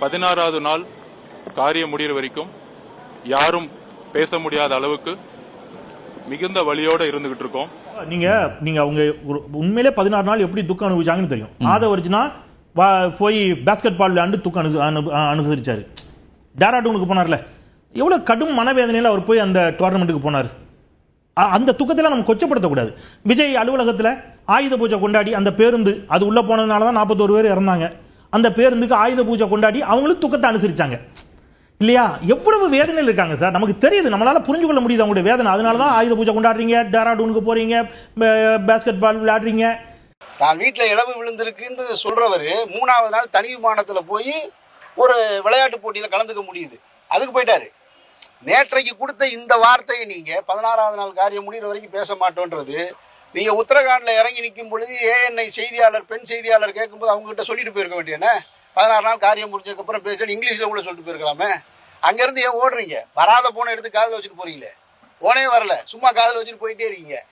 16வது நாள் காரியம் முடிகிற வரைக்கும் யாரும் பேச முடியாத அளவுக்கு மிகுந்த வலியோட இருந்துகிட்டு இருக்கோம். நீங்க அவங்க உண்மையிலே 16 நாள் எப்படி துக்கம் அனுபவிச்சாங்கன்னு தெரியும். ஆதவர்ஜுனா போய் பாஸ்கெட் பால் விளையாண்டு துக்கம் அனுசரிச்சாரு. டேராடூனுக்கு போனார்ல, எவ்வளவு கடும் மனவேதனையில அவர் போய் அந்த டோர்னமெண்ட்டுக்கு போனார். அந்த துக்கத்தில் நம்ம கொச்சப்படுத்தக்கூடாது. விஜய் அலுவலகத்தில் ஆயுத பூஜை கொண்டாடி அந்த பேருந்து அது உள்ள போனதுனால தான் 41 பேர் இறந்தாங்க. அந்த பேருந்துக்கு ஆயுத பூஜை கொண்டாடி அவங்களும் துக்கத்தை அனுசரிச்சாங்க இல்லையா? எவ்வளவு வேதனையில் இருக்காங்க சார், நமக்கு தெரியுது, நம்மளால புரிஞ்சு கொள்ள முடியுது அவங்களுடைய வேதனை. அதனால தான் ஆயுத பூஜை கொண்டாடுறீங்க, டேராடூனுக்கு போறீங்க, பாஸ்கெட் பால் விளையாடுறீங்க. தான் வீட்டில் இழவு விழுந்திருக்குன்னு சொல்றவர் 3வது நாள் தனி விமானத்தில் போய் ஒரு விளையாட்டு போட்டியில் கலந்துக்க முடியுது, அதுக்கு போயிட்டாரு. நேற்றைக்கு கொடுத்த இந்த வார்த்தையை நீங்க 16வது நாள் காரியம் முடிகிற வரைக்கும் பேச மாட்டோன்றது, நீங்க உத்தரகாண்ட்ல இறங்கி நிற்கும் பொழுது ஏஎன்ஐ செய்தியாளர் பெண் செய்தியாளர் கேட்கும்போது அவங்க கிட்ட சொல்லிட்டு போயிருக்க வேண்டியன. 16 நாள் காரியம் முடிஞ்சதுக்கு அப்புறம் பேசணும் இங்கிலீஷ்ல கூட சொல்லிட்டு போயிருக்கலாமே. அங்கிருந்து ஏன் ஓடுறீங்க? வராத போனை எடுத்து காதில் வச்சுட்டு போறீங்களே, போனே வரல, சும்மா காதில் வச்சுட்டு போயிட்டே இருக்கீங்க.